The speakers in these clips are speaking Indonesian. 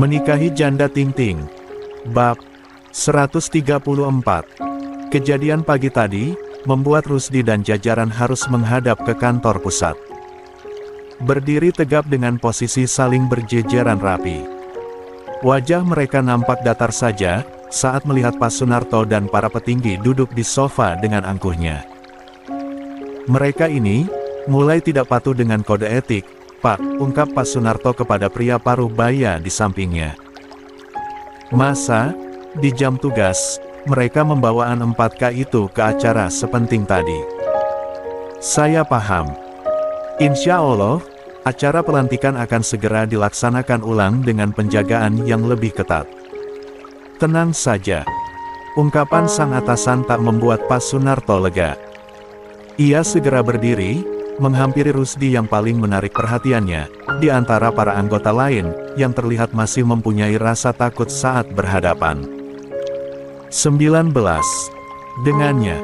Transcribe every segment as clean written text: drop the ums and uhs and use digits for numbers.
Menikahi janda Ting-Ting. Bab 134. Kejadian pagi tadi membuat Rusdi dan jajaran harus menghadap ke kantor pusat. Berdiri tegap dengan posisi saling berjejeran rapi. Wajah mereka nampak datar saja saat melihat Pak Sunarto dan para petinggi duduk di sofa dengan angkuhnya. Mereka ini mulai tidak patuh dengan kode etik, Pak, ungkap Pak Sunarto kepada pria paruh baya di sampingnya. Masa, di jam tugas, mereka membawaan 4K itu ke acara sepenting tadi. Saya paham. Insya Allah, acara pelantikan akan segera dilaksanakan ulang dengan penjagaan yang lebih ketat. Tenang saja. Ungkapan sang atasan tak membuat Pak Sunarto lega. Ia segera berdiri, menghampiri Rusdi yang paling menarik perhatiannya, di antara para anggota lain, yang terlihat masih mempunyai rasa takut saat berhadapan. 19. Dengannya.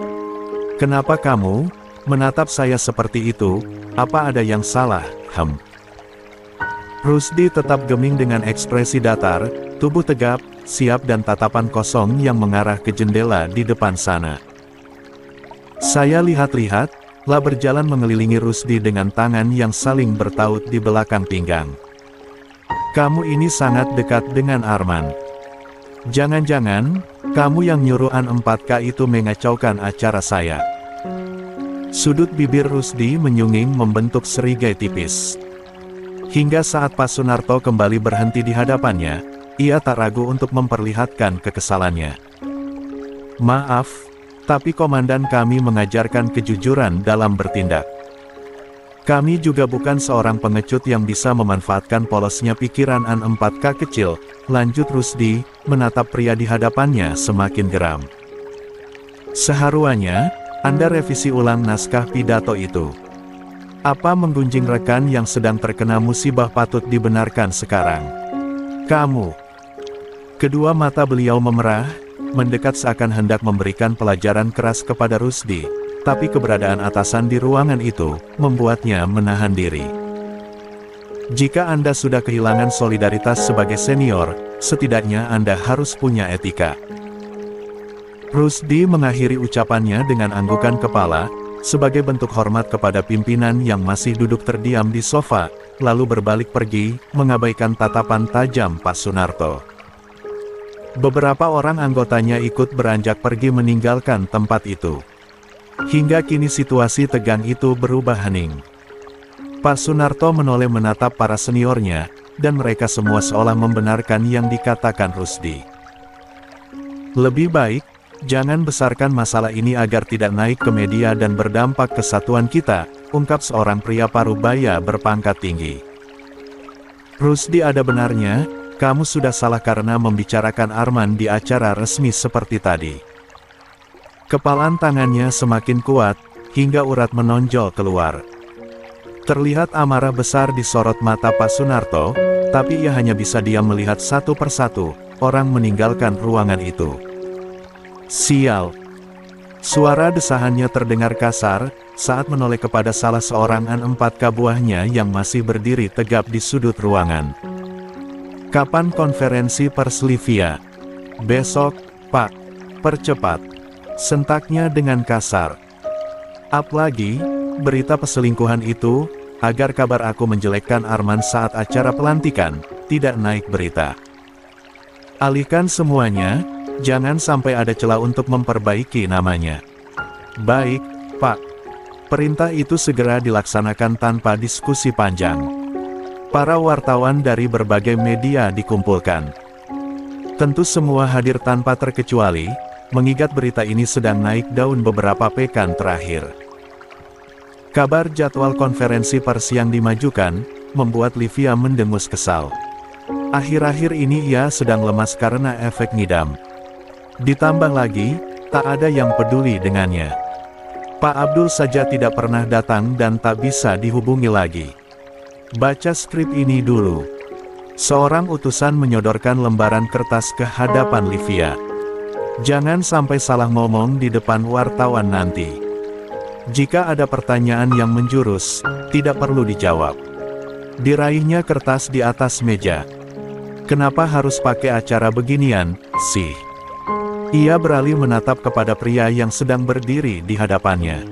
Kenapa kamu menatap saya seperti itu? Apa ada yang salah, Rusdi tetap geming dengan ekspresi datar, tubuh tegap, siap dan tatapan kosong yang mengarah ke jendela di depan sana. Saya lihat-lihat, lah berjalan mengelilingi Rusdi dengan tangan yang saling bertaut di belakang pinggang. Kamu ini sangat dekat dengan Arman. Jangan-jangan, kamu yang nyuruh An 4K itu mengacaukan acara saya. Sudut bibir Rusdi menyunging membentuk serigai tipis. Hingga saat Pak Sunarto kembali berhenti di hadapannya, ia tak ragu untuk memperlihatkan kekesalannya. Maaf, tapi komandan kami mengajarkan kejujuran dalam bertindak. Kami juga bukan seorang pengecut yang bisa memanfaatkan polosnya pikiran An 4K kecil, lanjut Rusdi, menatap pria di hadapannya semakin geram. Seharuannya, Anda revisi ulang naskah pidato itu. Apa menggunjing rekan yang sedang terkena musibah patut dibenarkan sekarang? Kamu. Kedua mata beliau memerah, mendekat seakan hendak memberikan pelajaran keras kepada Rusdi, tapi keberadaan atasan di ruangan itu membuatnya menahan diri. Jika Anda sudah kehilangan solidaritas sebagai senior, setidaknya Anda harus punya etika. Rusdi mengakhiri ucapannya dengan anggukan kepala, sebagai bentuk hormat kepada pimpinan yang masih duduk terdiam di sofa, lalu berbalik pergi, mengabaikan tatapan tajam Pak Sunarto. Beberapa orang anggotanya ikut beranjak pergi meninggalkan tempat itu. Hingga kini situasi tegang itu berubah hening. Pak Sunarto menoleh menatap para seniornya, dan mereka semua seolah membenarkan yang dikatakan Rusdi. Lebih baik, jangan besarkan masalah ini agar tidak naik ke media dan berdampak kesatuan kita, ungkap seorang pria paruh baya berpangkat tinggi. Rusdi, ada benarnya. Kamu sudah salah karena membicarakan Arman di acara resmi seperti tadi. Kepalan tangannya semakin kuat, hingga urat menonjol keluar. Terlihat amarah besar di sorot mata Pak Sunarto, tapi ia hanya bisa diam melihat satu persatu orang meninggalkan ruangan itu. Sial! Suara desahannya terdengar kasar, saat menoleh kepada salah seorang An 4K buahnya yang masih berdiri tegap di sudut ruangan. Kapan konferensi pers Livia? Besok, Pak. Percepat. Sentaknya dengan kasar. Apalagi, berita perselingkuhan itu, agar kabar aku menjelekkan Arman saat acara pelantikan, tidak naik berita. Alihkan semuanya, jangan sampai ada celah untuk memperbaiki namanya. Baik, Pak. Perintah itu segera dilaksanakan tanpa diskusi panjang. Para wartawan dari berbagai media dikumpulkan. Tentu semua hadir tanpa terkecuali, mengingat berita ini sedang naik daun beberapa pekan terakhir. Kabar jadwal konferensi pers yang dimajukan, membuat Livia mendengus kesal. Akhir-akhir ini ia sedang lemas karena efek ngidam. Ditambah lagi, tak ada yang peduli dengannya. Pak Abdul saja tidak pernah datang dan tak bisa dihubungi lagi. Baca skrip ini dulu. Seorang utusan menyodorkan lembaran kertas ke hadapan Livia. Jangan sampai salah ngomong di depan wartawan nanti. Jika ada pertanyaan yang menjurus, tidak perlu dijawab. Diraihnya kertas di atas meja. Kenapa harus pakai acara beginian, sih? Ia beralih menatap kepada pria yang sedang berdiri di hadapannya.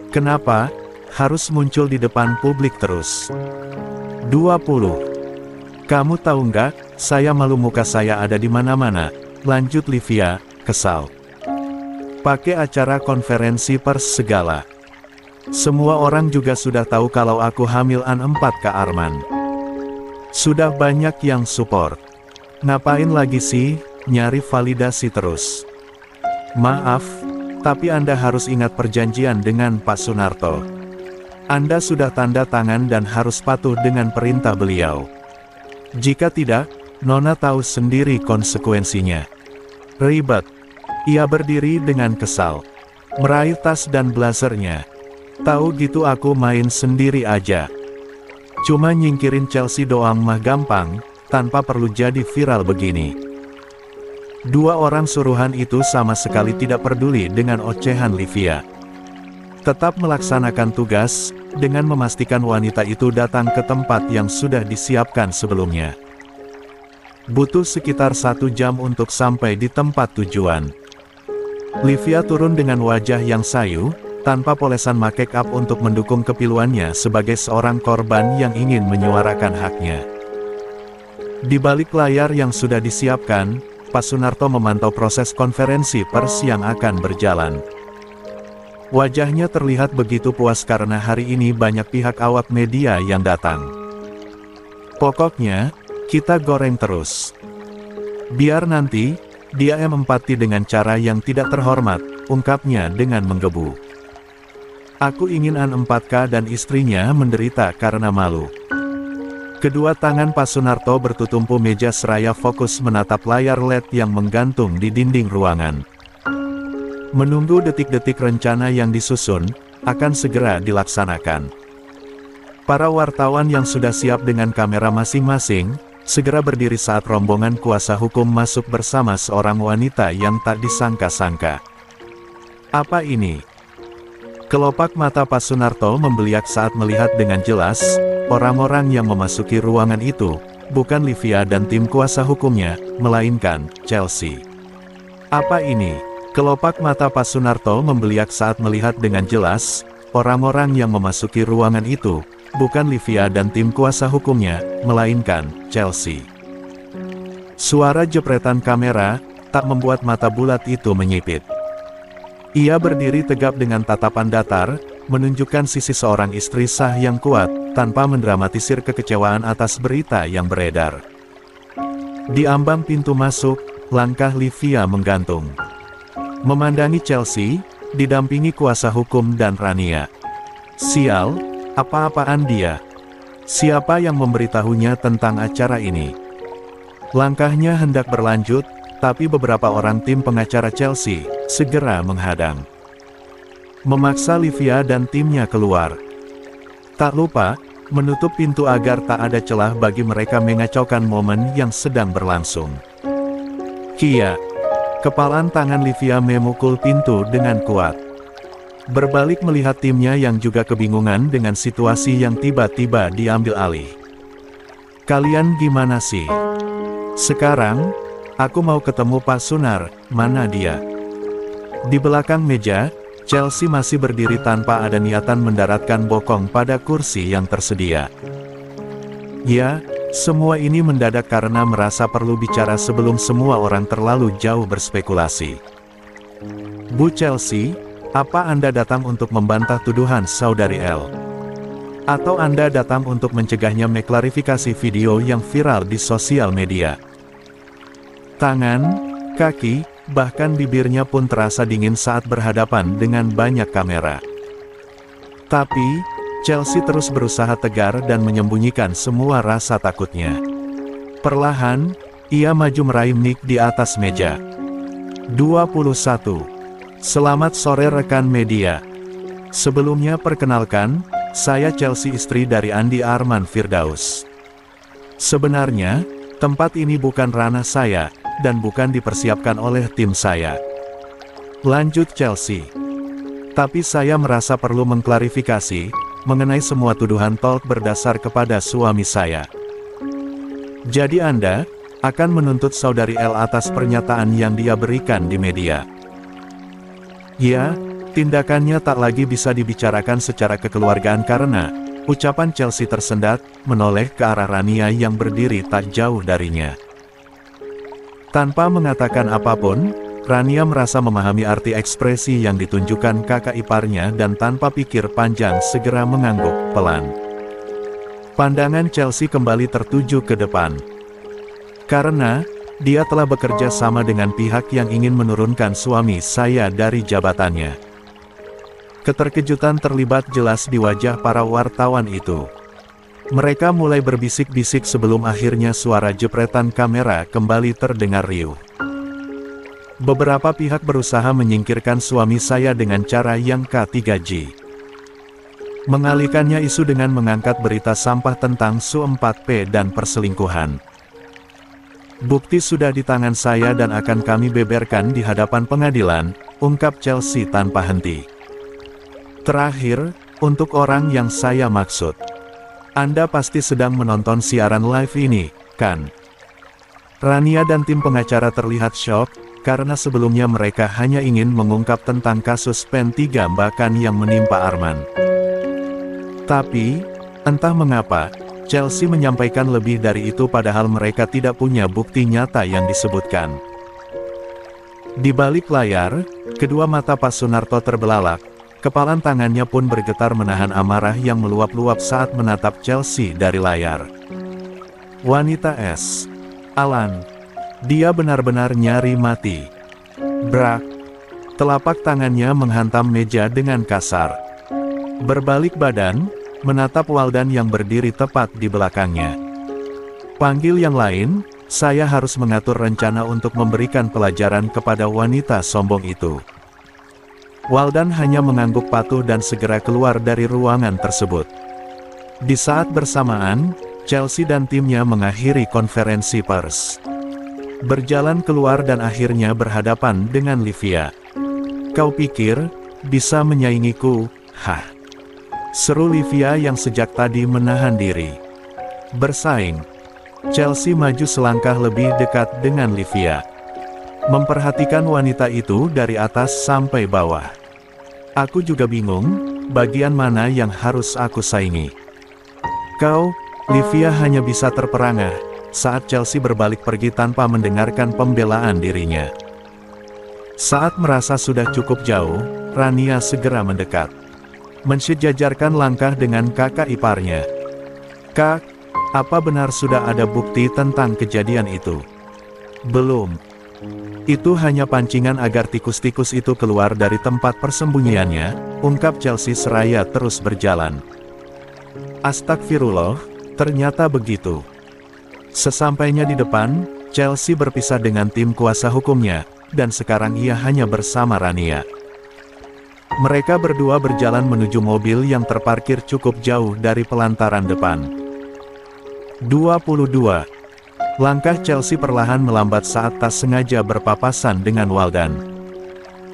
Kenapa harus muncul di depan publik terus? 20. Kamu tahu nggak, saya malu muka saya ada di mana-mana, lanjut Livia, kesal. Pakai acara konferensi pers segala. Semua orang juga sudah tahu kalau aku hamil an 4 Kak Arman. Sudah banyak yang support. Ngapain lagi sih, nyari validasi terus? Maaf, tapi Anda harus ingat perjanjian dengan Pak Sunarto. Anda sudah tanda tangan dan harus patuh dengan perintah beliau. Jika tidak, Nona tahu sendiri konsekuensinya. Ribet. Ia berdiri dengan kesal. Meraih tas dan blazernya. Tahu gitu aku main sendiri aja. Cuma nyingkirin Chelsea doang mah gampang, tanpa perlu jadi viral begini. Dua orang suruhan itu sama sekali tidak peduli dengan ocehan Livia. Tetap melaksanakan tugas, dengan memastikan wanita itu datang ke tempat yang sudah disiapkan sebelumnya. Butuh sekitar 1 jam untuk sampai di tempat tujuan. Livia turun dengan wajah yang sayu, tanpa polesan make up untuk mendukung kepiluannya sebagai seorang korban yang ingin menyuarakan haknya. Di balik layar yang sudah disiapkan, Pak Sunarto memantau proses konferensi pers yang akan berjalan. Wajahnya terlihat begitu puas karena hari ini banyak pihak awak media yang datang. Pokoknya, kita goreng terus. Biar nanti, dia empati dengan cara yang tidak terhormat, ungkapnya dengan menggebu. Aku ingin An 4K dan istrinya menderita karena malu. Kedua tangan Pak Sunarto bertutumpu meja seraya fokus menatap layar LED yang menggantung di dinding ruangan. Menunggu detik-detik rencana yang disusun, akan segera dilaksanakan. Para wartawan yang sudah siap dengan kamera masing-masing, segera berdiri saat rombongan kuasa hukum masuk bersama seorang wanita yang tak disangka-sangka. Apa ini? Kelopak mata Pak Sunarto membeliak saat melihat dengan jelas, orang-orang yang memasuki ruangan itu, bukan Livia dan tim kuasa hukumnya, melainkan Chelsea. Apa ini? Kelopak mata Pak Sunarto membeliak saat melihat dengan jelas, orang-orang yang memasuki ruangan itu, bukan Livia dan tim kuasa hukumnya, melainkan Chelsea. Suara jepretan kamera, tak membuat mata bulat itu menyipit. Ia berdiri tegap dengan tatapan datar, menunjukkan sisi seorang istri sah yang kuat, tanpa mendramatisir kekecewaan atas berita yang beredar. Di ambang pintu masuk, langkah Livia menggantung. Memandangi Chelsea, didampingi kuasa hukum dan Rania. Sial, apa-apaan dia? Siapa yang memberitahunya tentang acara ini? Langkahnya hendak berlanjut, tapi beberapa orang tim pengacara Chelsea segera menghadang. Memaksa Livia dan timnya keluar. Tak lupa, menutup pintu agar tak ada celah bagi mereka mengacaukan momen yang sedang berlangsung. Kia. Kepalan tangan Livia memukul pintu dengan kuat. Berbalik melihat timnya yang juga kebingungan dengan situasi yang tiba-tiba diambil alih. Kalian gimana sih? Sekarang, aku mau ketemu Pak Sunar, mana dia? Di belakang meja, Chelsea masih berdiri tanpa ada niatan mendaratkan bokong pada kursi yang tersedia. Ya, semua ini mendadak karena merasa perlu bicara sebelum semua orang terlalu jauh berspekulasi. Bu Chelsea, apa Anda datang untuk membantah tuduhan saudari L? Atau Anda datang untuk mencegahnya mengklarifikasi video yang viral di sosial media? Tangan, kaki, bahkan bibirnya pun terasa dingin saat berhadapan dengan banyak kamera. Tapi, Chelsea terus berusaha tegar dan menyembunyikan semua rasa takutnya. Perlahan, ia maju meraih mic di atas meja. 21. Selamat sore rekan media. Sebelumnya perkenalkan, saya Chelsea istri dari Andi Arman Firdaus. Sebenarnya, tempat ini bukan ranah saya, dan bukan dipersiapkan oleh tim saya. Lanjut Chelsea. Tapi saya merasa perlu mengklarifikasi, mengenai semua tuduhan talk berdasar kepada suami saya. Jadi Anda, akan menuntut saudari L atas pernyataan yang dia berikan di media. Ya, tindakannya tak lagi bisa dibicarakan secara kekeluargaan karena ucapan Chelsea tersendat, menoleh ke arah Rania yang berdiri tak jauh darinya. Tanpa mengatakan apapun, Rania merasa memahami arti ekspresi yang ditunjukkan kakak iparnya dan tanpa pikir panjang segera mengangguk pelan. Pandangan Chelsea kembali tertuju ke depan. Karena dia telah bekerja sama dengan pihak yang ingin menurunkan suami saya dari jabatannya. Keterkejutan terlibat jelas di wajah para wartawan itu. Mereka mulai berbisik-bisik sebelum akhirnya suara jepretan kamera kembali terdengar riuh. Beberapa pihak berusaha menyingkirkan suami saya dengan cara yang K3G. Mengalihkannya isu dengan mengangkat berita sampah tentang Su-4P dan perselingkuhan. Bukti sudah di tangan saya dan akan kami beberkan di hadapan pengadilan, ungkap Chelsea tanpa henti. Terakhir, untuk orang yang saya maksud. Anda pasti sedang menonton siaran live ini, kan? Rania dan tim pengacara terlihat syok, karena sebelumnya mereka hanya ingin mengungkap tentang kasus PEN 3 bahkan yang menimpa Arman. Tapi, entah mengapa, Chelsea menyampaikan lebih dari itu padahal mereka tidak punya bukti nyata yang disebutkan. Di balik layar, kedua mata Pak Sunarto terbelalak, kepalan tangannya pun bergetar menahan amarah yang meluap-luap saat menatap Chelsea dari layar. Wanita S. Alan. Dia benar-benar nyari mati. Brak. Telapak tangannya menghantam meja dengan kasar. Berbalik badan, menatap Waldan yang berdiri tepat di belakangnya. Panggil yang lain, saya harus mengatur rencana untuk memberikan pelajaran kepada wanita sombong itu. Waldan hanya mengangguk patuh dan segera keluar dari ruangan tersebut. Di saat bersamaan, Chelsea dan timnya mengakhiri konferensi pers. Berjalan keluar dan akhirnya berhadapan dengan Livia. Kau pikir, bisa menyaingiku, hah? Seru Livia yang sejak tadi menahan diri. Bersaing. Chelsea maju selangkah lebih dekat dengan Livia. Memperhatikan wanita itu dari atas sampai bawah. Aku juga bingung, bagian mana yang harus aku saingi. Kau, Livia hanya bisa terperangah, saat Chelsea berbalik pergi tanpa mendengarkan pembelaan dirinya. Saat merasa sudah cukup jauh, Rania segera mendekat. Mensejajarkan langkah dengan kakak iparnya. Kak, apa benar sudah ada bukti tentang kejadian itu? Belum. Itu hanya pancingan agar tikus-tikus itu keluar dari tempat persembunyiannya, ungkap Chelsea seraya terus berjalan. Astagfirullah, ternyata begitu. Sesampainya di depan, Chelsea berpisah dengan tim kuasa hukumnya, dan sekarang ia hanya bersama Rania. Mereka berdua berjalan menuju mobil yang terparkir cukup jauh dari pelantaran depan. 22. Langkah Chelsea perlahan melambat saat tak sengaja berpapasan dengan Waldan.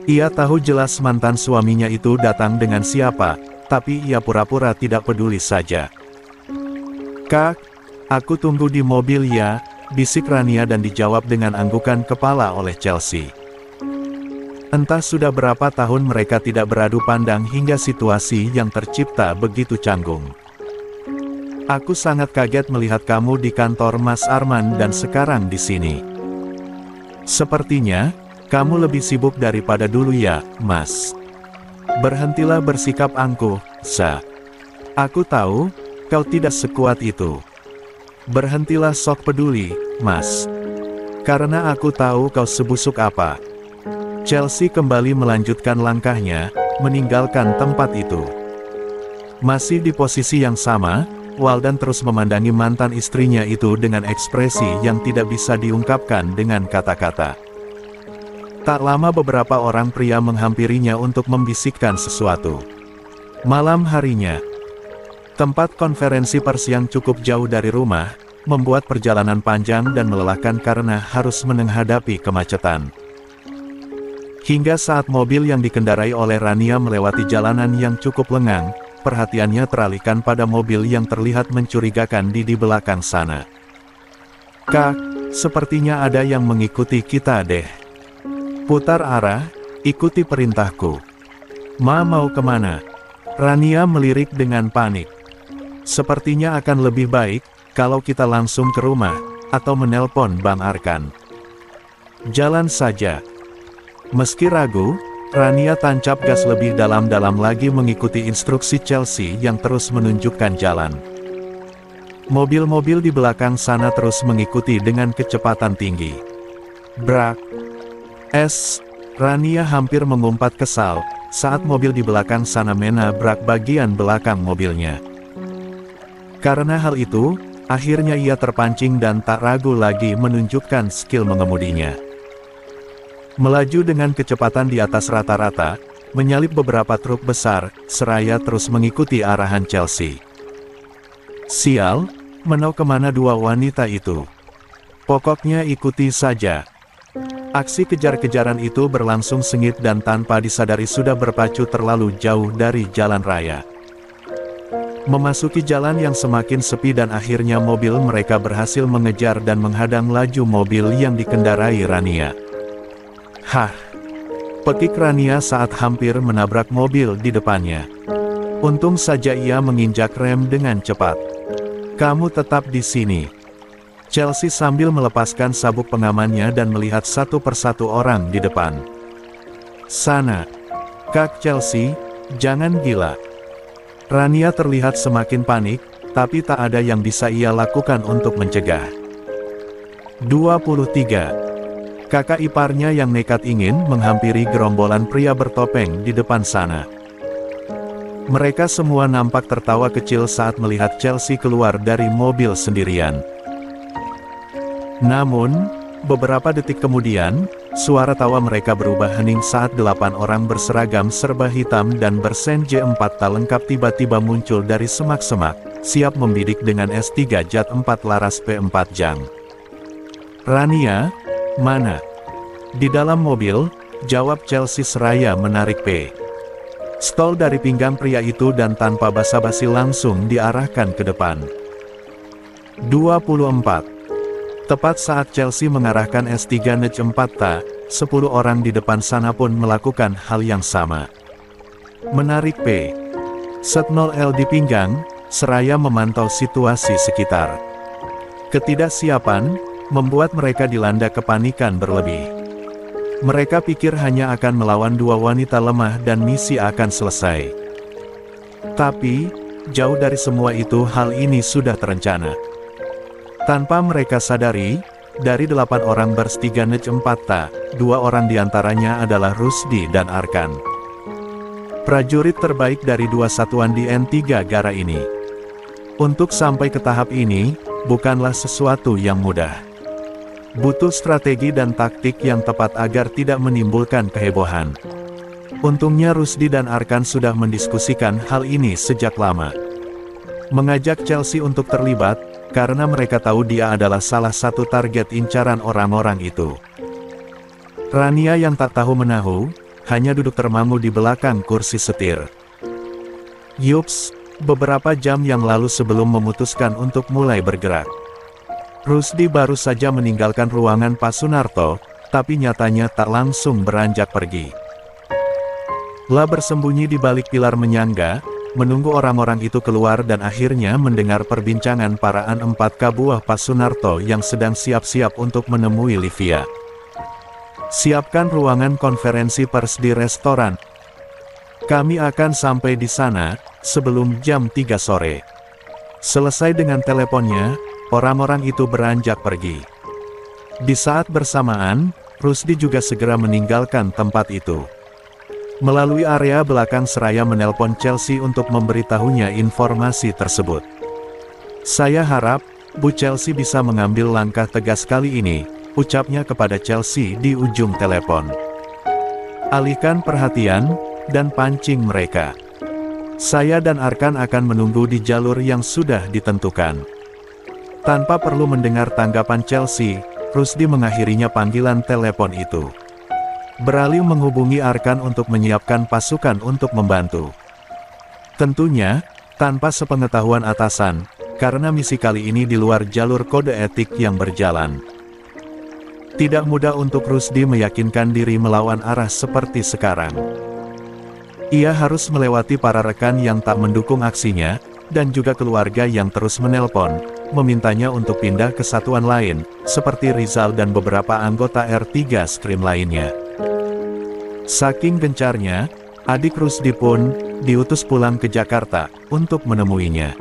Ia tahu jelas mantan suaminya itu datang dengan siapa, tapi ia pura-pura tidak peduli saja. Kak, aku tunggu di mobil ya, bisik Rania dan dijawab dengan anggukan kepala oleh Chelsea. Entah sudah berapa tahun mereka tidak beradu pandang hingga situasi yang tercipta begitu canggung. Aku sangat kaget melihat kamu di kantor Mas Arman dan sekarang di sini. Sepertinya, kamu lebih sibuk daripada dulu ya, Mas. Berhentilah bersikap angkuh, Sa. Aku tahu, kau tidak sekuat itu. Berhentilah sok peduli, Mas. Karena aku tahu kau sebusuk apa. Chelsea kembali melanjutkan langkahnya, meninggalkan tempat itu. Masih di posisi yang sama, Waldan terus memandangi mantan istrinya itu dengan ekspresi yang tidak bisa diungkapkan dengan kata-kata. Tak lama beberapa orang pria menghampirinya untuk membisikkan sesuatu. Malam harinya, tempat konferensi pers yang cukup jauh dari rumah, membuat perjalanan panjang dan melelahkan karena harus menghadapi kemacetan. Hingga saat mobil yang dikendarai oleh Rania melewati jalanan yang cukup lengang, perhatiannya teralihkan pada mobil yang terlihat mencurigakan di belakang sana. Kak, Sepertinya ada yang mengikuti kita deh. Putar arah, ikuti perintahku. Ma mau kemana? Rania melirik dengan panik. Sepertinya akan lebih baik, kalau kita langsung ke rumah, atau menelpon Bang Arkan. Jalan saja. Meski ragu, Rania tancap gas lebih dalam-dalam lagi mengikuti instruksi Chelsea yang terus menunjukkan jalan. Mobil-mobil di belakang sana terus mengikuti dengan kecepatan tinggi. Brak. Rania hampir mengumpat kesal, saat mobil di belakang sana menabrak bagian belakang mobilnya. Karena hal itu, akhirnya ia terpancing dan tak ragu lagi menunjukkan skill mengemudinya. Melaju dengan kecepatan di atas rata-rata, menyalip beberapa truk besar, seraya terus mengikuti arahan Chelsea. Sial, mau kemana dua wanita itu? Pokoknya ikuti saja. Aksi kejar-kejaran itu berlangsung sengit dan tanpa disadari sudah berpacu terlalu jauh dari jalan raya. Memasuki jalan yang semakin sepi dan akhirnya mobil mereka berhasil mengejar dan menghadang laju mobil yang dikendarai Rania. Hah! Pekik Rania saat hampir menabrak mobil di depannya. Untung saja ia menginjak rem dengan cepat. Kamu tetap di sini. Chelsea sambil melepaskan sabuk pengamannya dan melihat satu persatu orang di depan. Sana. Kak Chelsea, jangan gila. Rania terlihat semakin panik, tapi tak ada yang bisa ia lakukan untuk mencegah. 23. Kakak iparnya yang nekat ingin menghampiri gerombolan pria bertopeng di depan sana. Mereka semua nampak tertawa kecil saat melihat Chelsea keluar dari mobil sendirian. Namun, beberapa detik kemudian, suara tawa mereka berubah hening saat 8 orang berseragam serba hitam dan bersen J4 tak lengkap tiba-tiba muncul dari semak-semak, siap membidik dengan S3 Jat 4 laras P4 Jang. Rania, mana? Di dalam mobil, jawab Chelsea seraya menarik P. Stol dari pinggang pria itu dan tanpa basa-basi langsung diarahkan ke depan. 24. Tepat saat Chelsea mengarahkan S3 Nej 4 10 orang di depan sana pun melakukan hal yang sama. Menarik P. Set 0L di pinggang, seraya memantau situasi sekitar. Ketidaksiapan membuat mereka dilanda kepanikan berlebih. Mereka pikir hanya akan melawan dua wanita lemah dan misi akan selesai. Tapi, jauh dari semua itu hal ini sudah terencana. Tanpa mereka sadari, dari 8 orang berstiga Nej 4 2 orang diantaranya adalah Rusdi dan Arkan. Prajurit terbaik dari 2 satuan di N3 Gara ini. Untuk sampai ke tahap ini, bukanlah sesuatu yang mudah. Butuh strategi dan taktik yang tepat agar tidak menimbulkan kehebohan. Untungnya Rusdi dan Arkan sudah mendiskusikan hal ini sejak lama. Mengajak Chelsea untuk terlibat, karena mereka tahu dia adalah salah satu target incaran orang-orang itu. Rania yang tak tahu menahu, hanya duduk termangu di belakang kursi setir. Yups, beberapa jam yang lalu sebelum memutuskan untuk mulai bergerak. Rusdi baru saja meninggalkan ruangan Pak Sunarto, tapi nyatanya tak langsung beranjak pergi. Lah bersembunyi di balik pilar menyangga, menunggu orang-orang itu keluar dan akhirnya mendengar perbincangan paraan 4K buah Pak Sunarto yang sedang siap-siap untuk menemui Livia. Siapkan ruangan konferensi pers di restoran. Kami akan sampai di sana sebelum jam 3 sore. Selesai dengan teleponnya, orang-orang itu beranjak pergi. Di saat bersamaan, Rusdi juga segera meninggalkan tempat itu. Melalui area belakang seraya menelpon Chelsea untuk memberitahunya informasi tersebut. Saya harap, Bu Chelsea bisa mengambil langkah tegas kali ini, ucapnya kepada Chelsea di ujung telepon. Alihkan perhatian, dan pancing mereka. Saya dan Arkan akan menunggu di jalur yang sudah ditentukan. Tanpa perlu mendengar tanggapan Chelsea, Rusdi mengakhirinya panggilan telepon itu. Beralih menghubungi Arkan untuk menyiapkan pasukan untuk membantu. Tentunya, tanpa sepengetahuan atasan, karena misi kali ini di luar jalur kode etik yang berjalan. Tidak mudah untuk Rusdi meyakinkan diri melawan arah seperti sekarang. Ia harus melewati para rekan yang tak mendukung aksinya, dan juga keluarga yang terus menelpon, memintanya untuk pindah ke satuan lain, seperti Rizal dan beberapa anggota R3 Skrim lainnya. Saking gencarnya, adik Rusdi pun diutus pulang ke Jakarta untuk menemuinya.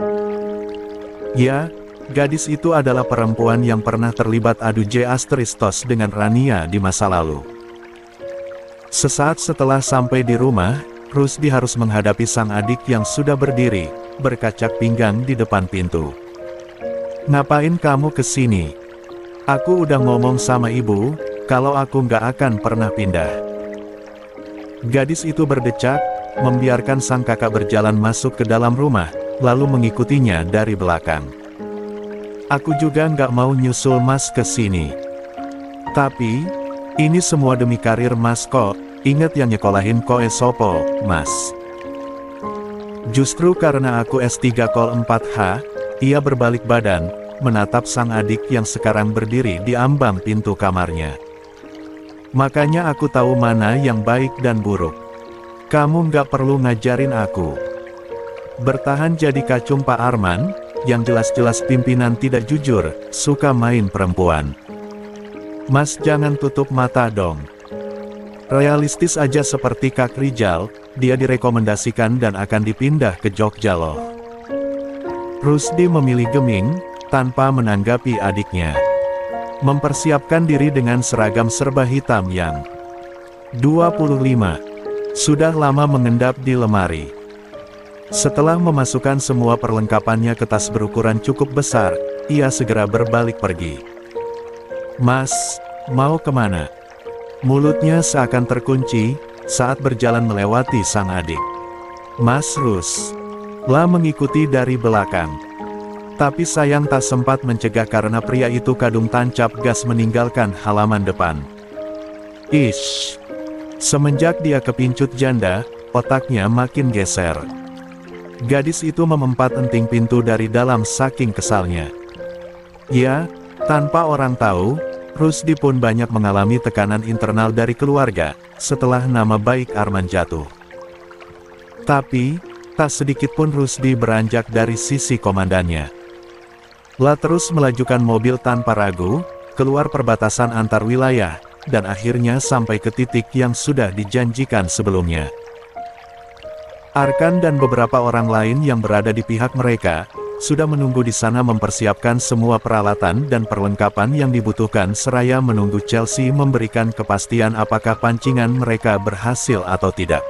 Ya, gadis itu adalah perempuan yang pernah terlibat adu J***tos dengan Rania di masa lalu. Sesaat setelah sampai di rumah, Rusdi harus menghadapi sang adik yang sudah berdiri, berkacak pinggang di depan pintu. "Ngapain kamu kesini? Aku udah ngomong sama ibu, kalau aku nggak akan pernah pindah." Gadis itu berdecak, membiarkan sang kakak berjalan masuk ke dalam rumah, lalu mengikutinya dari belakang. "Aku juga nggak mau nyusul Mas ke sini. Tapi, ini semua demi karir Mas kok, ingat yang nyekolahin koe sopo, Mas." Justru karena aku S3 Kol 4H, ia berbalik badan, menatap sang adik yang sekarang berdiri di ambang pintu kamarnya. "Makanya aku tahu mana yang baik dan buruk. Kamu nggak perlu ngajarin aku." Bertahan jadi kacung Pak Arman, yang jelas-jelas pimpinan tidak jujur, suka main perempuan. "Mas jangan tutup mata dong. Realistis aja seperti Kak Rizal, dia direkomendasikan dan akan dipindah ke Jogja loh." Rusdi memilih geming, tanpa menanggapi adiknya. Mempersiapkan diri dengan seragam serba hitam yang 25 sudah lama mengendap di lemari. Setelah memasukkan semua perlengkapannya ke tas berukuran cukup besar, ia segera berbalik pergi. "Mas, mau kemana?" Mulutnya seakan terkunci, saat berjalan melewati sang adik. Mas Rus lah mengikuti dari belakang. Tapi sayang tak sempat mencegah karena pria itu kadung tancap gas meninggalkan halaman depan. Ish. Semenjak dia kepincut janda, otaknya makin geser. Gadis itu memempat enting pintu dari dalam saking kesalnya. Ya, tanpa orang tahu, Rusdi pun banyak mengalami tekanan internal dari keluarga, setelah nama baik Arman jatuh. Tapi, tak sedikit pun Rusdi beranjak dari sisi komandannya. Lah terus melajukan mobil tanpa ragu, keluar perbatasan antar wilayah, dan akhirnya sampai ke titik yang sudah dijanjikan sebelumnya. Arkan dan beberapa orang lain yang berada di pihak mereka, sudah menunggu di sana mempersiapkan semua peralatan dan perlengkapan yang dibutuhkan seraya menunggu Chelsea memberikan kepastian apakah pancingan mereka berhasil atau tidak.